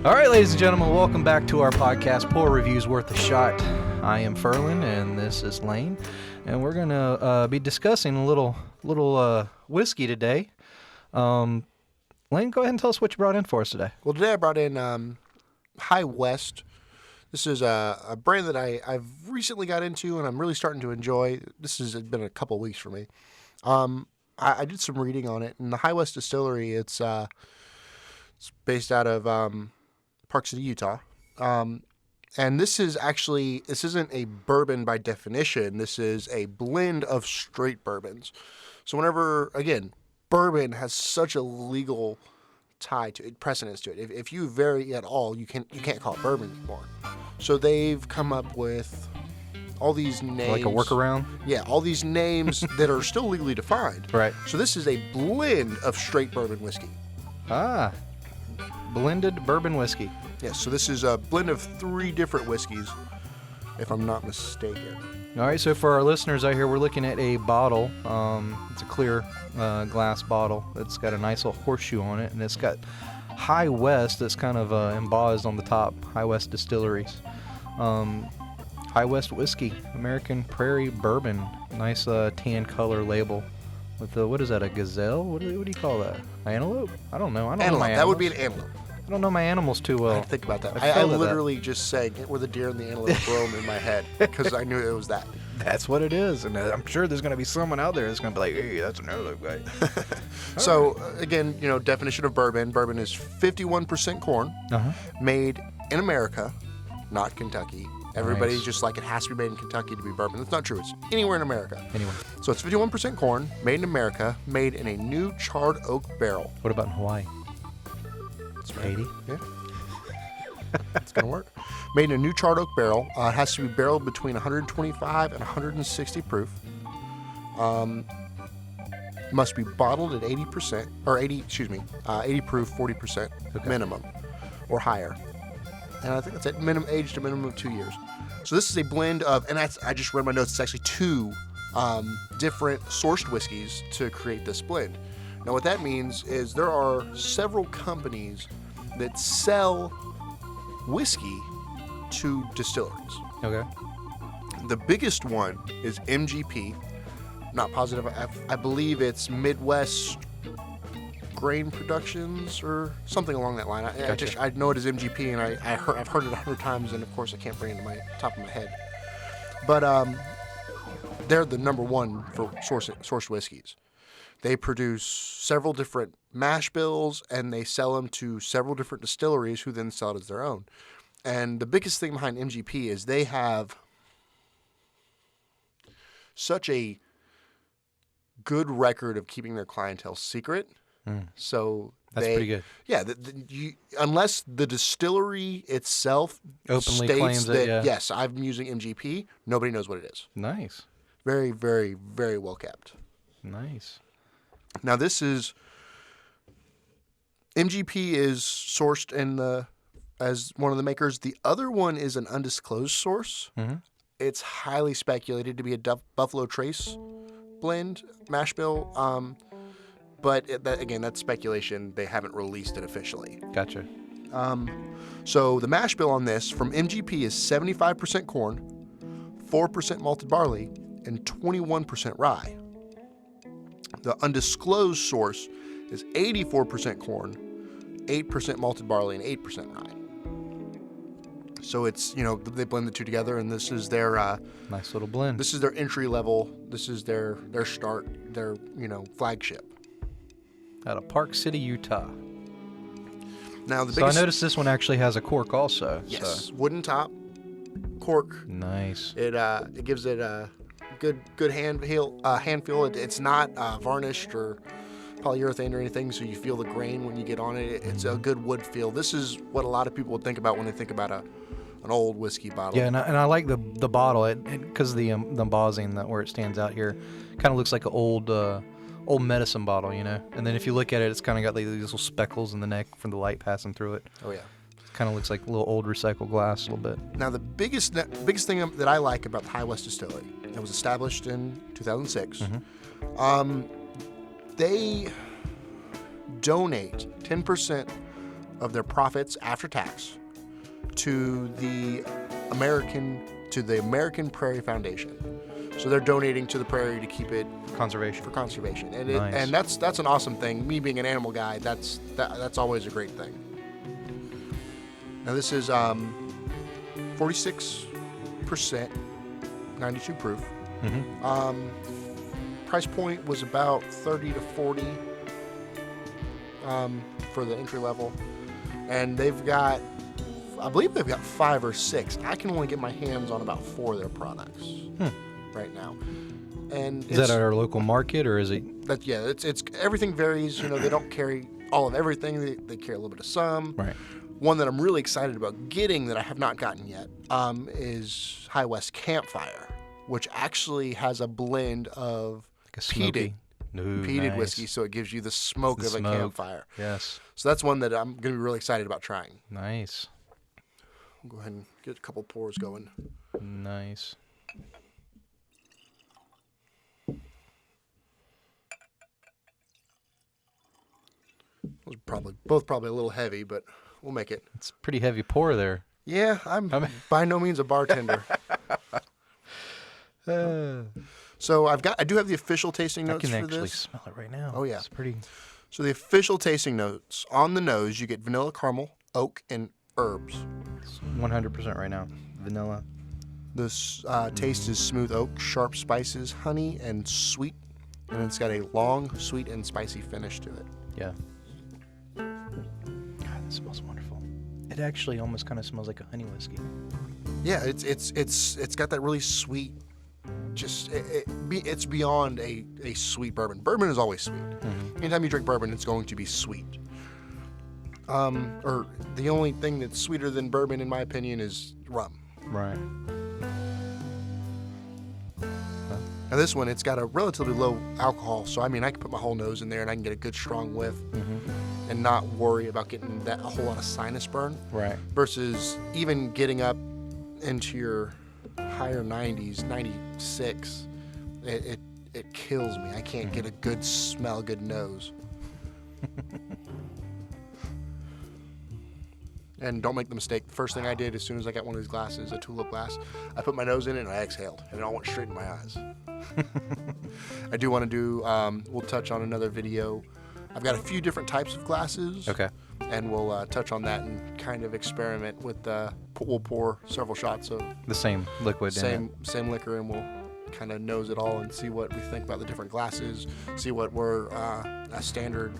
All right, ladies and gentlemen, welcome back to our podcast, Pour Reviews Worth a Shot. I am Ferlin, and this is Lane, and we're going to be discussing a little whiskey today. Lane, go ahead and tell us what you brought in for us today. Well, today I brought in High West. This is a brand that I've recently got into, and I'm really starting to enjoy. This has been a couple weeks for me. I did some reading on it, and the High West Distillery, it's based out of Park City, Utah. And this isn't a bourbon by definition. This is a blend of straight bourbons. So whenever, again, bourbon has such a legal tie to it, precedence to it. If you vary at all, you can't call it bourbon anymore. So they've come up with all these names. Like a workaround? Yeah, all these names that are still legally defined. Right. So this is a blend of straight bourbon whiskey. Ah, blended bourbon whiskey. Yes, so this is a blend of 3 different whiskeys, if I'm not mistaken. All right, so for our listeners out here, we're looking at a bottle. It's a clear glass bottle. It's got a nice little horseshoe on it, and it's got High West that's kind of embossed on the top, High West Distilleries. High West Whiskey, American Prairie Bourbon. Nice tan color label. With the, what is that, a gazelle? What do you call that? Antelope? I don't know. I don't know my animals. That would be an antelope. I don't know my animals too well. I had to think about that. I literally just sang "Where the Deer and the Antelope Roam" in my head because I knew it was that. That's what it is, and I'm sure there's going to be someone out there that's going to be like, "Hey, that's an antelope guy." So again, definition of bourbon. Bourbon is 51% corn, made in America, not Kentucky. Everybody's just like, it has to be made in Kentucky to be bourbon. That's not true. It's anywhere in America. Anyway. So it's 51% corn, made in America, made in a new charred oak barrel. What about in Hawaii? It's right. 80? Yeah. It's going to work. Made in a new charred oak barrel. It has to be barreled between 125 and 160 proof. Must be bottled at 80 proof, 40% minimum or higher. And I think that's it. Aged a minimum of 2 years. So this is a blend of, and I just read my notes, it's actually 2 different sourced whiskeys to create this blend. Now what that means is there are several companies that sell whiskey to distilleries. Okay. The biggest one is MGP. Not positive. I believe it's Midwest Grain Productions or something along that line. I know it as MGP, and I've heard it 100 times, and of course I can't bring it to my top of my head. But they're the number one for sourced whiskeys. They produce several different mash bills, and they sell them to several different distilleries who then sell it as their own. And the biggest thing behind MGP is they have such a good record of keeping their clientele secret. So that's pretty good. Yeah, unless the distillery itself openly states claims that, yeah. Yes, I'm using MGP, nobody knows what it is. Nice. Very, very, very well kept. Nice. Now this is MGP is sourced as one of the makers. The other one is an undisclosed source. Mm-hmm. It's highly speculated to be a Buffalo Trace blend mash bill. But that's speculation. They haven't released it officially. Gotcha. So the mash bill on this from MGP is 75% corn, 4% malted barley, and 21% rye. The undisclosed source is 84% corn, 8% malted barley, and 8% rye. So it's, they blend the two together, and this is their nice little blend. This is their entry level. This is their start, their flagship. Out of Park City, Utah. Now I noticed this one actually has a cork also. Yes, so. Wooden top, cork. Nice. It gives it a good hand feel. It's not varnished or polyurethane or anything, so you feel the grain when you get on it. It's a good wood feel. This is what a lot of people would think about when they think about an old whiskey bottle. Yeah, and I like the bottle because the embossing where it stands out here, kind of looks like an old medicine bottle, And then if you look at it, it's kind of got like these little speckles in the neck from the light passing through it. Oh yeah. Kind of looks like a little old recycled glass a little bit. Now, the biggest thing that I like about the High West Distillery, it was established in 2006. They donate 10% of their profits after tax to the American Prairie Foundation. So they're donating to the prairie to keep it Conservation. for conservation, and Nice. and that's an awesome thing. Me being an animal guy, that's always a great thing. Now this is 46%, 92 proof. Price point was about 30 to 40 for the entry level, and I believe they've got 5 or 6. I can only get my hands on about 4 of their products right now. And Is that at our local market, or is it? It's everything varies. They don't carry all of everything. They carry a little bit of some. Right. One that I'm really excited about getting that I have not gotten yet is High West Campfire, which actually has a blend of Like a smoky. peated Nice. whiskey, so it gives you the smoke The of smoke. a campfire. Yes. So that's one that I'm going to be really excited about trying. Nice. I'll go ahead and get a couple pours going. Nice. Those are both probably a little heavy, but we'll make it. It's a pretty heavy pour there. Yeah, I'm by no means a bartender. So I do have the official tasting I notes can for actually this. smell it right now. Oh, yeah. It's pretty. So the official tasting notes on the nose, you get vanilla, caramel, oak, and herbs. It's 100% right now. Vanilla. This taste is smooth oak, sharp spices, honey, and sweet. And it's got a long, sweet, and spicy finish to it. Yeah. God, it smells wonderful. It actually almost kind of smells like a honey whiskey. Yeah, it's got that really sweet. Just it's beyond a sweet bourbon. Bourbon is always sweet. Anytime you drink bourbon, it's going to be sweet. Or the only thing that's sweeter than bourbon, in my opinion, is rum. Right. Now this one, it's got a relatively low alcohol, so I can put my whole nose in there and I can get a good strong whiff, and not worry about getting a whole lot of sinus burn. Right. Versus even getting up into your higher 90s, 96, it kills me. I can't get a good smell, good nose. And don't make the mistake. The first thing I did as soon as I got one of these glasses, a tulip glass, I put my nose in it and I exhaled, and it all went straight in my eyes. I do want to do, we'll touch on another video. I've got a few different types of glasses. Okay. And we'll touch on that and kind of experiment with, we'll pour several shots of The same liquid in it. same liquor, and we'll kind of nose it all and see what we think about the different glasses, see what we're a standard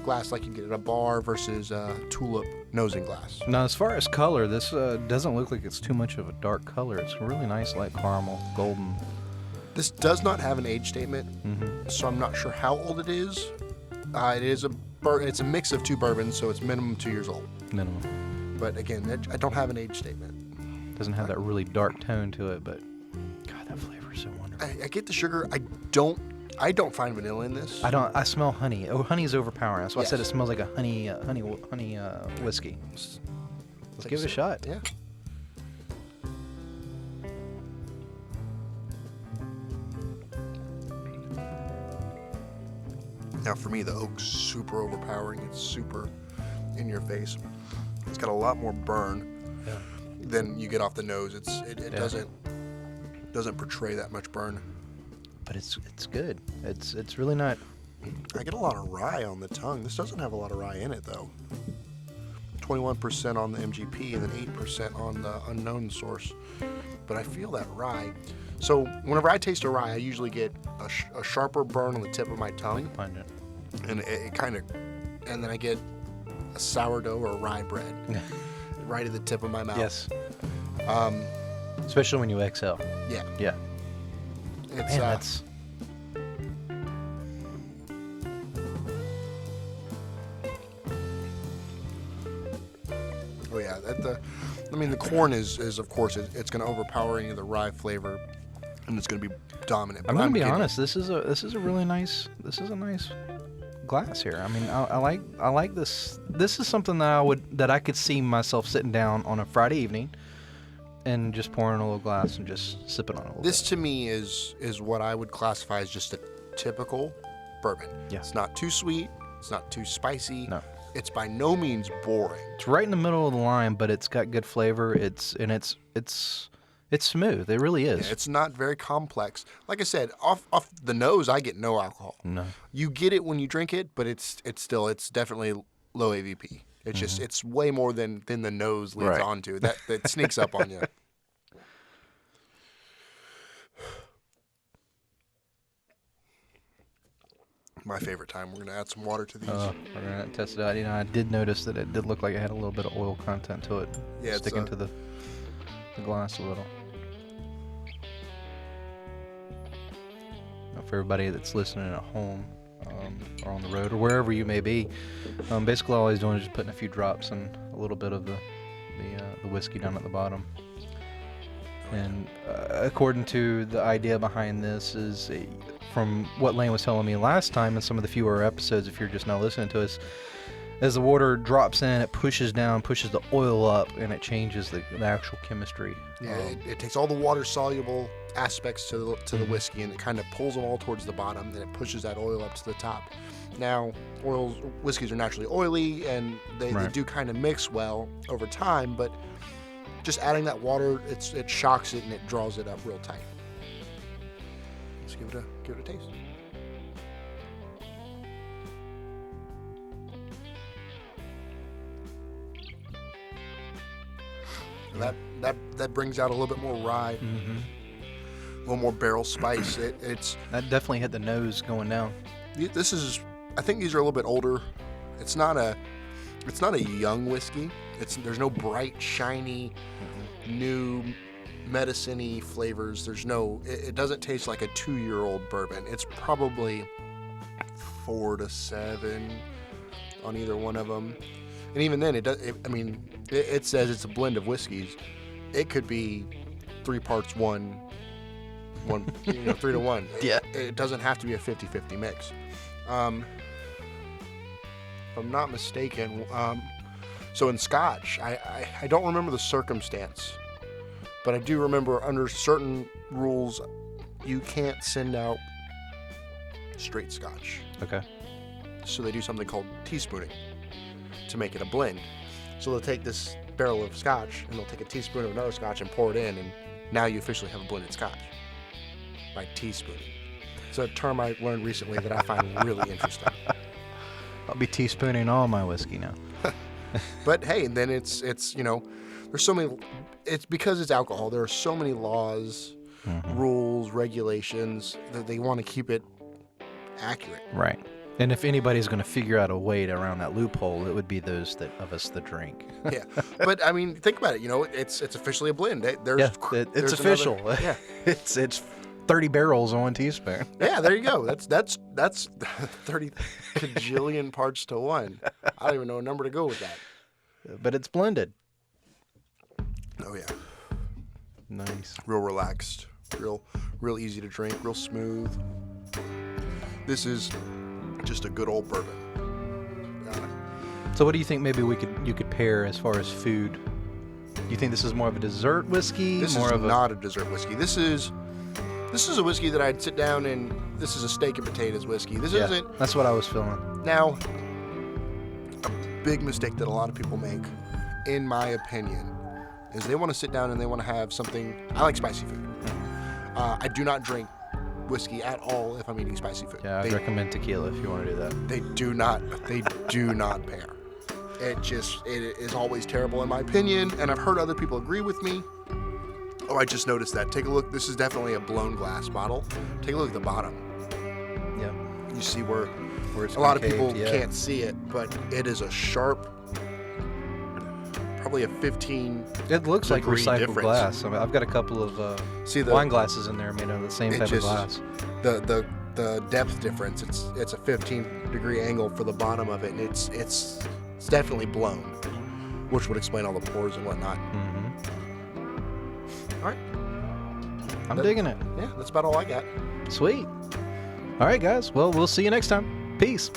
glass like you get at a bar versus a tulip nosing glass. Now, as far as color, this doesn't look like it's too much of a dark color. It's really nice, light caramel, golden. This does not have an age statement, so I'm not sure how old it is. It's a mix of 2 bourbons, so it's minimum 2 years old. Minimum. But again, I don't have an age statement. Doesn't have that really dark tone to it, but God, that flavor is so wonderful. I get the sugar. I don't find vanilla in this. I smell honey. Oh, honey's overpowering. That's why I said it Yes. smells like a honey whiskey. Let's give it a shot. Yeah. Now for me, the oak's super overpowering. It's super in your face. It's got a lot more burn Yeah. than you get off the nose. It Yeah. doesn't portray that much burn. But it's good. It's really not. I get a lot of rye on the tongue. This doesn't have a lot of rye in it though. 21% on the MGP and then 8% on the unknown source. But I feel that rye. So whenever I taste a rye, I usually get a sharper burn on the tip of my tongue, Pungent. and and then I get a sourdough or rye bread right at the tip of my mouth. Yes. Especially when you exhale. Yeah. Yeah. It's Man, that's. oh yeah. The corn is of course it's going to overpower any of the rye flavor, and it's going to be dominant. I'm but gonna be getting- honest. This is a nice glass here. I mean, I like this. This is something that I could see myself sitting down on a Friday evening and just pouring a little glass and just sipping on it a little This to me is what I would classify as just a typical bourbon. Yeah. It's not too sweet. It's not too spicy. No. It's by no means boring. It's right in the middle of the line, but it's got good flavor. It's smooth. It really is. Yeah, it's not very complex. Like I said, off the nose, I get no alcohol. No. You get it when you drink it, but it's definitely low AVP. It's just it's way more than the nose leads Right. onto. That sneaks up on you. My favorite time. We're gonna add some water to these. We're gonna test it out. You know, I did notice that it did look like it had a little bit of oil content to it, Yeah, it's, sticking to the glass a little. Now, for everybody that's listening at home, or on the road, or wherever you may be, basically all he's doing is just putting a few drops and a little bit of the whiskey down at the bottom. And according to the idea behind this is, from what Lane was telling me last time in some of the fewer episodes, if you're just now listening to us, as the water drops in, it pushes down, pushes the oil up, and it changes the actual chemistry. Yeah, it takes all the water-soluble aspects to the whiskey, and it kind of pulls them all towards the bottom, then it pushes that oil up to the top. Now, whiskeys are naturally oily, and they do kind of mix well over time, but just adding that water, it shocks it and it draws it up real tight. Let's give it a taste. That brings out a little bit more rye, a little more barrel spice. It's That definitely hit the nose going down. this is, I think these are a little bit older. It's not a young whiskey. There's no bright, shiny, new medicine-y flavors. It doesn't taste like a 2-year-old bourbon. It's probably 4 to 7 on either one of them. And even then, it says it's a blend of whiskeys. It could be 3 parts 1, 3 to 1. Yeah. It doesn't have to be a 50-50 mix. If I'm not mistaken, so in Scotch, I don't remember the circumstance, but I do remember under certain rules, you can't send out straight Scotch. Okay. So they do something called teaspooning to make it a blend. So they'll take this barrel of Scotch and they'll take a teaspoon of another Scotch and pour it in, and now you officially have a blended Scotch by teaspooning. It's a term I learned recently that I find really interesting. I'll be teaspooning all my whiskey now. But hey, and then it's there's so many. It's because it's alcohol. There are so many laws, rules, regulations that they want to keep it accurate. Right. And if anybody's going to figure out a way around that loophole, it would be those of us that drink. Yeah, but I mean, think about it. It's officially a blend. It's There's official. Yeah, it's 30 barrels on 1 teaspoon. yeah. There you go. That's 30 cajillion parts to 1. I don't even know a number to go with that. But it's blended. Oh yeah, Nice. real relaxed, real easy to drink, real smooth. This is just a good old bourbon. So what do you think maybe you could pair as far as food? Do you think this is more of a dessert whiskey? This is not a dessert whiskey. This is a whiskey that I'd sit down and this is a steak and potatoes whiskey. This isn't. That's what I was feeling. Now, a big mistake that a lot of people make, in my opinion, is they want to sit down and they want to have something. I like spicy food. I do not drink whiskey at all if I'm eating spicy food. Yeah, I'd recommend tequila if you want to do that. They do not pair. It is always terrible in my opinion, and I've heard other people agree with me. Oh, I just noticed that. Take a look. This is definitely a blown glass bottle. Take a look at the bottom. Yeah. You see where It's a lot of people concaved, yeah. can't see it, but it is a sharp, probably a 15. It looks like degree recycled difference. glass. I mean, I've got a couple of wine glasses in there made out of the same It type just- of glass. The depth difference. It's a 15-degree angle for the bottom of it, and it's definitely blown, which would explain all the pores and whatnot. Mm-hmm. All right. I'm digging it. Yeah, that's about all I got. Sweet. All right, guys. Well, we'll see you next time. Peace.